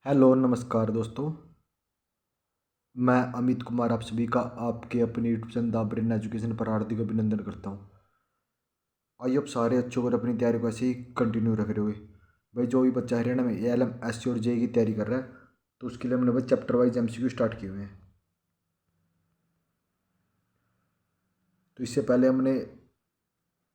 Hello नमस्कार दोस्तों। मैं अमित कुमार आप सभी का आपके अपने YouTube channel the brain education पर हार्दिक अभिनंदन करता हूँ। आइए अब सारे अच्छों को अपनी तैयारी को ऐसे ही कंटिन्यू रख रहे हुए भाई, जो भी बच्चा हरियाणा में एएलएम एससी और जेई की तैयारी कर रहा है तो उसके लिए हमने भाई चैप्टर वाइज एमसीक्यू स्टार्ट किए हुए हैं। तो इससे पहले हमने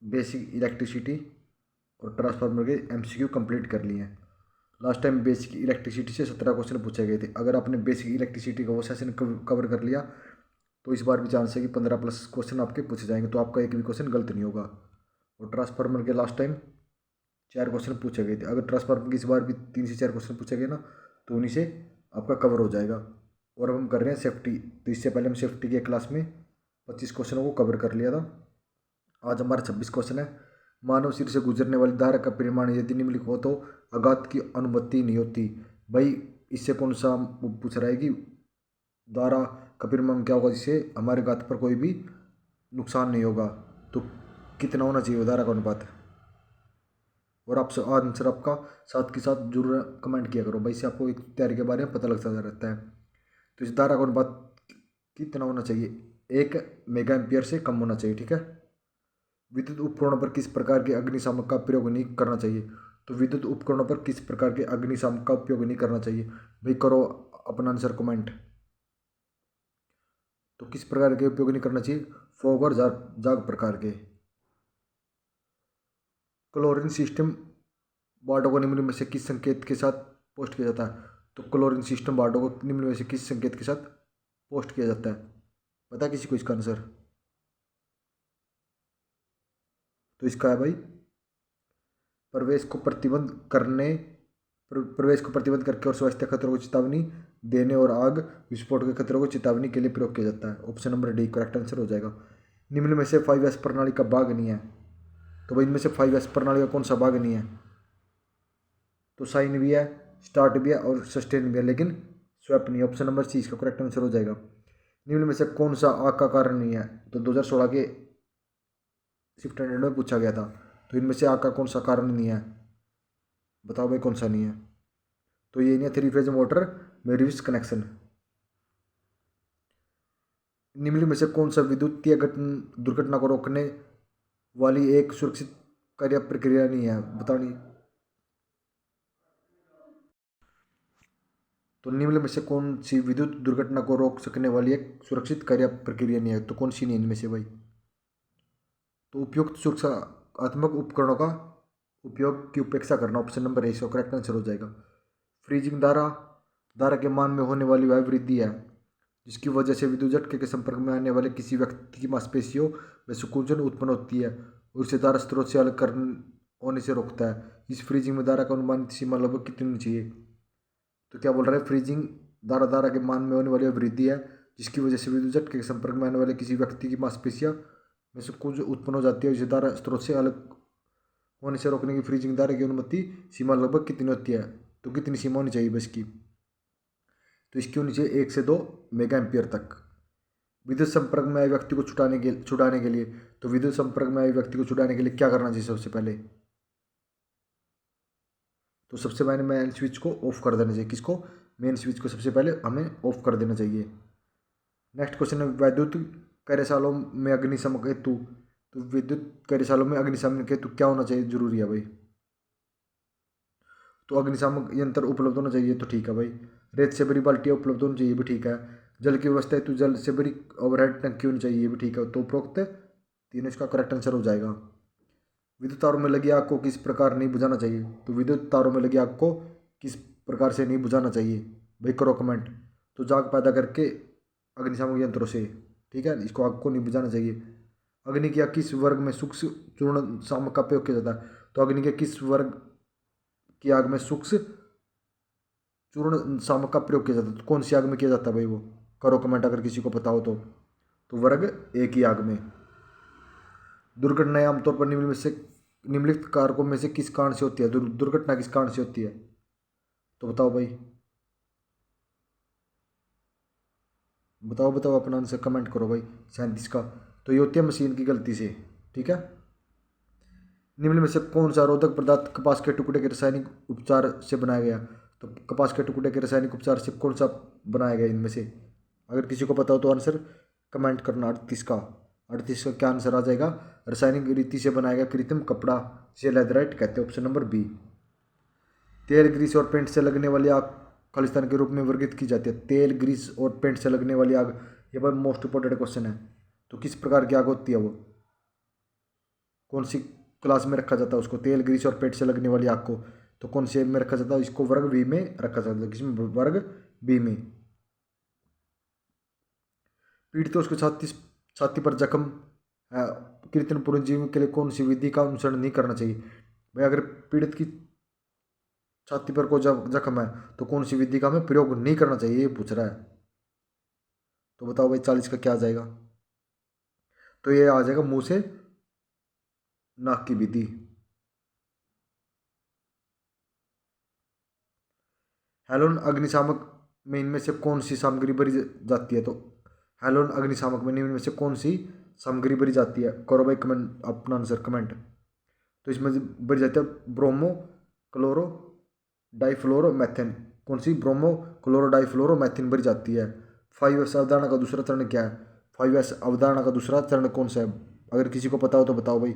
बेसिक इलेक्ट्रिसिटी और ट्रांसफार्मर के एमसीक्यू कंप्लीट कर लिए हैं। लास्ट टाइम बेसिक इलेक्ट्रिसिटी से 17 क्वेश्चन पूछे गए थे। अगर आपने बेसिक इलेक्ट्रिसिटी का वो सेशन कवर कर लिया तो इस बार भी चांस है कि 15 प्लस क्वेश्चन आपके पूछे जाएंगे, तो आपका एक भी क्वेश्चन गलत नहीं होगा। और ट्रांसफार्मर के लास्ट टाइम 4 क्वेश्चन पूछे गए थे। अगर ट्रांसफार्मर की इस बार भी 3 से 4 क्वेश्चन पूछे गए ना तो उन्हीं से आपका कवर हो जाएगा। और अब हम कर रहे हैं सेफ्टी। तो इससे पहले हम सेफ्टी के क्लास में 25 क्वेश्चनों को कवर कर लिया था। आज हमारा 26 क्वेश्चन है। मानव शरीर से गुजरने वाली धारा का परिमाण यदि निम्नलिखित हो तो आघात की अनुमति नहीं होती। भाई इससे कौन सा पूछ रहा है कि धारा का परिमाण क्या होगा जिससे हमारे घात पर कोई भी नुकसान नहीं होगा। तो कितना होना चाहिए धारा का अनुपात। और आप आंसर आपका साथ के साथ जरूर कमेंट किया करो भाई, इससे आपको एक तैयारी के बारे में पता लगता रहता है। तो इस धारा का अनुपात कितना होना चाहिए, 1 मेगा एम्पियर से कम होना चाहिए। ठीक है। विद्युत उपकरणों पर किस प्रकार के अग्निशामक का प्रयोग नहीं करना चाहिए। तो विद्युत उपकरणों पर किस प्रकार के अग्निशामक का उपयोग नहीं करना चाहिए भाई, करो अपना आंसर कमेंट। तो किस प्रकार के उपयोग नहीं करना चाहिए, फॉग और जाग प्रकार के। क्लोरीन सिस्टम वार्डों को निम्न में से किस संकेत के साथ पोस्ट किया जाता है। तो क्लोरीन सिस्टम वार्डों को निम्न में से किस संकेत के साथ पोस्ट किया जाता है, पता किसी को इसका आंसर। तो इसका है भाई प्रवेश को प्रतिबंध करने, प्रवेश को प्रतिबंध करके और स्वास्थ्य खतरों को चेतावनी देने और आग विस्फोट के खतरों को चेतावनी के लिए प्रयोग किया जाता है। Option number D correct answer हो जाएगा। निम्न में से 5S प्रणाली का भाग नहीं है। तो भाई इनमें से 5S प्रणाली का कौन सा भाग नहीं है। तो साइन भी है, स्टार्ट भी है और सस्टेन भी है, लेकिन स्वैप नहीं है। ऑप्शन नंबर सी इसका करेक्ट आंसर हो जाएगा। निम्न में से कौन सा आग का कारण नहीं है। तो 2016 के शिफ्ट हंड्रेड में पूछा गया था। तो इनमें से आग का कौन सा कारण नहीं है, बताओ भाई कौन सा नहीं है। तो ये नहीं है 3 फेज मोटर में रिवर्स कनेक्शन। निम्न में से कौन सा विद्युतीय दुर्घटना को रोकने वाली एक सुरक्षित कार्य प्रक्रिया नहीं है, बताओ नहीं। तो निम्न में से कौन सी विद्युत दुर्घटना को रोक सकने वाली एक सुरक्षित कार्य प्रक्रिया नहीं है। तो कौन सी नहीं इनमें से भाई। तो उपयुक्त सुरक्षात्मक उपकरणों का उपयोग की उपेक्षा करना। ऑप्शन नंबर ए इसका करेक्ट आंसर हो जाएगा। फ्रीजिंग धारा धारा के मान में होने वाली वह वृद्धि है जिसकी वजह से विद्युत झटके के संपर्क में आने वाले किसी व्यक्ति की मांसपेशियों में संकुचन उत्पन्न होती है और उसे धारा स्रोत से अलग कर होने से रोकता है। इस फ्रीजिंग में धारा का अनुमानित सीमा लगभग कितनी होनी चाहिए। तो क्या बोल रहा है, फ्रीजिंग धारा धारा के मान में होने वाली वृद्धि है जिसकी वजह से विद्युत झटके के संपर्क में आने वाले किसी व्यक्ति की मांसपेशियां में संकुचन उत्पन्न हो जाती है। इसे धारा स्रोत से अलग होने से रोकने की फ्रीजिंग धारा की अनुमति सीमा लगभग कितनी होती है। तो कितनी सीमा होनी चाहिए बस की। तो इसकी होनी चाहिए 1 से 2 मेगा एम्पियर तक। विद्युत संपर्क में आए व्यक्ति को छुड़ाने के लिए। तो विद्युत संपर्क में आए व्यक्ति को छुड़ाने के लिए क्या करना चाहिए सबसे पहले। तो सबसे पहले मेन स्विच को ऑफ कर देना चाहिए। किसको, मेन स्विच को सबसे पहले हमें ऑफ कर देना चाहिए। नेक्स्ट क्वेश्चन है वैद्युत कार्यशालाओं में अग्निशमन हेतु। तो विद्युत कार्यशालाओं में अग्निशमन हेतु क्या होना चाहिए, जरूरी है भाई। तो अग्निशामक यंत्र उपलब्ध होना चाहिए, तो ठीक है भाई। रेत से भरी बाल्टियाँ उपलब्ध होनी चाहिए, भी ठीक है। जल की व्यवस्था हेतु जल से भरी ओवरहेड टंकी होनी चाहिए, भी ठीक है। तो उपरोक्त तीनों इसका करेक्ट आंसर हो जाएगा। विद्युत तारों में लगी आग को किस प्रकार नहीं बुझाना चाहिए। तो विद्युत तारों में लगी आग को किस प्रकार से नहीं बुझाना चाहिए भाई, करो कमेंट। तो जाग पैदा करके अग्निशामक यंत्रों से, ठीक है, इसको आग को नहीं बुझाना चाहिए। अग्नि की आग किस वर्ग में सूक्ष्म चूर्ण शामक का प्रयोग किया जाता है। तो अग्नि के किस वर्ग की आग में सूक्ष्म चूर्ण शामक का प्रयोग किया जाता है। तो कौन सी आग में किया जाता है भाई, वो करो कमेंट अगर किसी को पता हो तो वर्ग ए की आग में। दुर्घटनाएं आमतौर पर निम्नलिखित कारकों में से किस कारण से होती है। दुर्घटना किस कारण से होती है, तो बताओ भाई, बताओ बताओ अपना आंसर कमेंट करो भाई। 37 का। तो ये होती है मशीन की गलती से, ठीक है। निम्न में से कौन सा रोधक पदार्थ कपास के टुकड़े के रासायनिक उपचार से बनाया गया। तो कपास के टुकड़े के रासायनिक उपचार से कौन सा बनाया गया इनमें से? अगर किसी को पता हो तो आंसर कमेंट करना। 38 का क्या आंसर आ जाएगा? रासायनिक रीति से बनाया गया कृत्रिम कपड़ा से लेदराइट कहते हैं, ऑप्शन नंबर बी। तेल, ग्रीस और पेंट से लगने वाली आग खालिस्तान के रूप में वर्गीकृत की जाती है। तेल, ग्रीस और पेंट से लगने वाली आग, ये बहुत मोस्ट इंपॉर्टेंट क्वेश्चन है। तो किस प्रकार की आग होती है वो? कौन सी क्लास में रखा जाता है उसको? तेल, ग्रीस और पेंट से लगने वाली आग को तो कौन से में रखा जाता है? इसको वर्ग बी में रखा जाता है। किसमें? वर्ग बी में। पीड़ितों उसके छाती पर जख्म कृत्रिम पुनर्जीवन के लिए कौन सी विधि का अनुसरण नहीं करना चाहिए? भाई अगर पीड़ित की छाती पर कोई जख्म है तो कौन सी विधि का हमें प्रयोग नहीं करना चाहिए, ये पूछ रहा है। तो बताओ भाई 40 का क्या आ जाएगा? तो ये आ जाएगा मुंह से नाक की विधि। हेलोन अग्निशामक में इनमें से कौन सी सामग्री भरी जाती है? तो हेलोन अग्निशामक में इनमें से कौन सी सामग्री भरी जाती है? करो भाई कमेंट, अपना आंसर कमेंट। तो इसमें भरी जाती है ब्रोमो क्लोरो डाइफ्लोरो मैथेन। कौन सी? ब्रोमो क्लोरो डाइफ्लोरो मैथेन भरी जाती है। 5S अवधारणा का दूसरा चरण क्या है? 5S अवधारणा का दूसरा चरण कौन सा है? अगर किसी को पता हो तो बताओ भाई।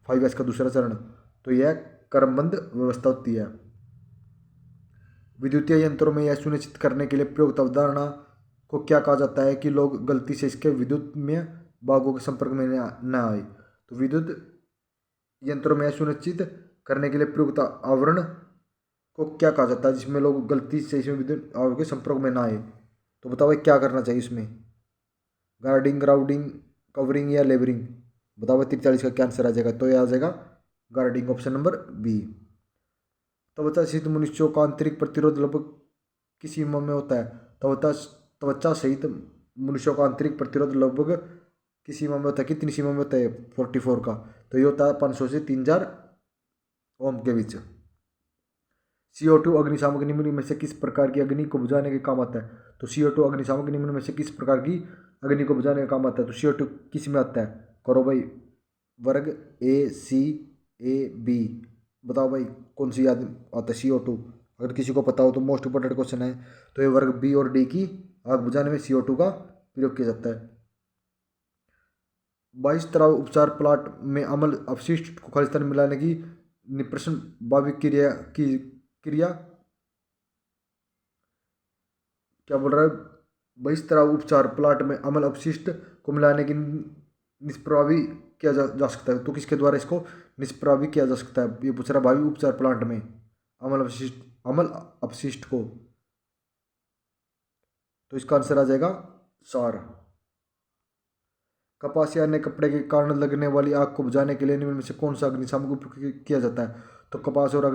5S का दूसरा चरण तो यह क्रमबद्ध व्यवस्था होती है। विद्युतीय यंत्रों में यह सुनिश्चित करने के लिए प्रयुक्त अवधारणा को क्या कहा जाता है कि लोग गलती से इसके विद्युत में भागों के संपर्क में न आए? तो विद्युत यंत्रों में यह सुनिश्चित करने के लिए प्रयुक्त आवरण को क्या कहा जाता है जिसमें लोग गलती से इसमें विद्युत भागों के संपर्क में ना आए? तो बताओ भाई क्या करना चाहिए इसमें? गार्डिंग, ग्राउंडिंग, कवरिंग या लेबरिंग? बताओ भाई 43 का क्या आंसर आ जाएगा? तो यह आ जाएगा गार्डिंग, ऑप्शन नंबर बी। त्वचा सहित मनुष्यों का आंतरिक प्रतिरोध लगभग किस सीमा में होता है? त्वचा सहित मनुष्यों का आंतरिक प्रतिरोध लगभग किस सीमा में होता है? कितनी सीमा में होता है? 44 का। तो ये होता है 500 से 3000 ओम के बीच। CO2 अग्निशामक निम्न में से किस प्रकार की अग्नि को बुझाने के काम आता है? तो CO2 अग्निशामक निम्न में से किस प्रकार की अग्नि को बुझाने का काम आता है? तो CO2 किस में आता है? करो भाई वर्ग A, C, A, B। बताओ भाई कौन सी याद आता है CO2? अगर किसी को पता हो तो मोस्ट इंपोर्टेंट क्वेश्चन है। तो ये वर्ग बी और डी की आग बुझाने में CO2 का प्रयोग किया जाता है। 22 तरह उपचार प्लांट में अम्ल अपशिष्ट को खालिस्तान में मिलाने की निष्प्रसन बाविक क्रिया क्या बोल रहा है? 22 तरह उपचार प्लांट में अम्ल अपशिष्ट को मिलाने की निष्प्रभावी किया जा सकता है। तो किसके द्वारा इसको निष्प्रभावी किया जा सकता है? ये पूछ रहा है भावी उपचार प्लांट में अम्ल अपशिष्ट को। तो इसका आंसर आ जाएगा सार। कपास या अन्य कपड़े के कारण लगने वाली आग को बुझाने के लिए निम्न में से कौन सा अग्निशामक उपयोग किया जाता है? तो कपास और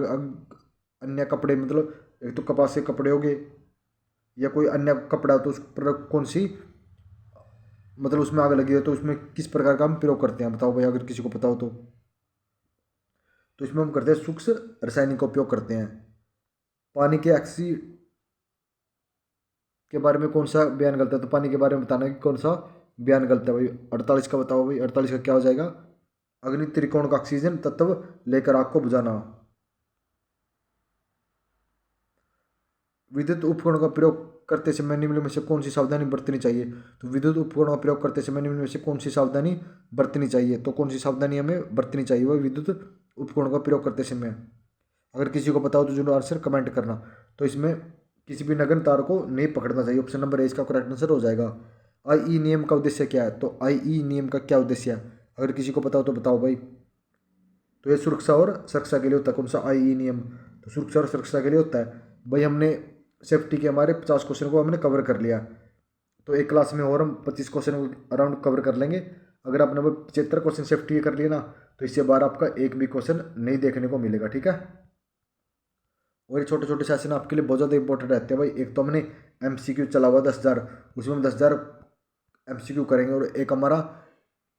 अन्य कपड़े, मतलब एक तो कपास के कपड़े हो गए या कोई अन्य कपड़ा, तो उस पर कौन सी, मतलब उसमें आग लगी है तो उसमें किस प्रकार का हम प्रयोग करते हैं? बताओ भाई अगर किसी को पता हो तो इसमें हम करते हैं सूक्ष्म रासायनिक का उपयोग करते हैं। पानी के ऑक्सीड के बारे में कौन सा बयान गलत है? तो पानी के बारे में बताना कि कौन सा बयान गलत है भाई। 48 का बताओ भाई। 48 का क्या हो जाएगा? अग्नि त्रिकोण का ऑक्सीजन तत्व लेकर आग को बुझाना। विद्युत उपकरणों का प्रयोग करते समय निम्न में से कौन सी सावधानी बरतनी चाहिए? तो विद्युत उपकरणों का प्रयोग करते समय निम्न में से कौन सी सावधानी बरतनी चाहिए? तो कौन सी सावधानी हमें बरतनी चाहिए वह विद्युत उपकरणों का प्रयोग करते समय? अगर किसी को पता हो तो जरूर आंसर कमेंट करना। तो इसमें किसी भी नगण्य तार को नहीं पकड़ना चाहिए, ऑप्शन नंबर ए इसका करेक्ट आंसर हो जाएगा। IE नियम का उद्देश्य क्या है? तो IE नियम का क्या उद्देश्य है? अगर किसी को पता हो तो बताओ भाई। तो ये सुरक्षा और सुरक्षा के लिए होता है। कौन सा IE नियम? तो सुरक्षा और सुरक्षा के लिए होता है भाई। हमने सेफ्टी के हमारे 50 क्वेश्चन को हमने कवर कर लिया, तो एक क्लास में और हम 25 क्वेश्चन अराउंड कवर कर लेंगे। अगर आपने वो 75 क्वेश्चन सेफ्टी के कर लिए ना, तो इससे बार आपका एक भी क्वेश्चन नहीं देखने को मिलेगा, ठीक है। और ये छोटे छोटे सेशन आपके लिए बहुत ज़्यादा इंपॉर्टेंट रहते हैं भाई। एक तो हमने MCQ चला हुआ 10,000, उसमें हम 10,000 MCQ करेंगे, और एक हमारा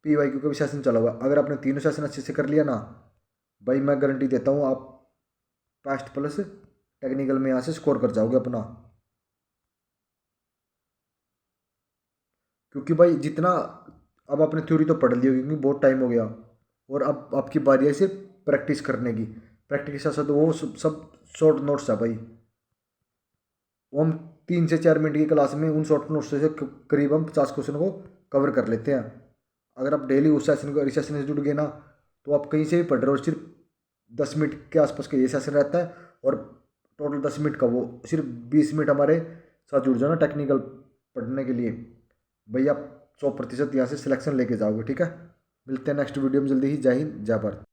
PYQ का भी सेशन चला हुआ। अगर आपने तीनों सेशन अच्छे से कर लिया ना भाई, मैं गारंटी देता हूँ आप पास्ट प्लस टेक्निकल में यहाँ से स्कोर कर जाओगे अपना। क्योंकि भाई जितना अब आपने थ्योरी तो पढ़ ली होगी क्योंकि बहुत टाइम हो गया, और अब आपकी बारी है सिर्फ प्रैक्टिस करने की। प्रैक्टिस के साथ साथ वो सब शॉर्ट नोट्स है भाई, वो हम 3 से 4 मिनट की क्लास में उन शॉर्ट नोट्स से करीब हम 50 क्वेश्चन को कवर कर लेते हैं। अगर आप डेली उस सेशन को सेशन से जुड़ गए ना, तो आप कहीं से भी पढ़ रहे हो, सिर्फ 10 मिनट के आसपास का ये सेशन रहता है, और टोटल 10 मिनट का वो, सिर्फ 20 मिनट हमारे साथ जुड़ जाओ ना टेक्निकल पढ़ने के लिए, भैया आप 100% यहाँ से सिलेक्शन लेके जाओगे। ठीक है, मिलते हैं नेक्स्ट वीडियो में जल्दी ही। जय हिंद, जय भारत।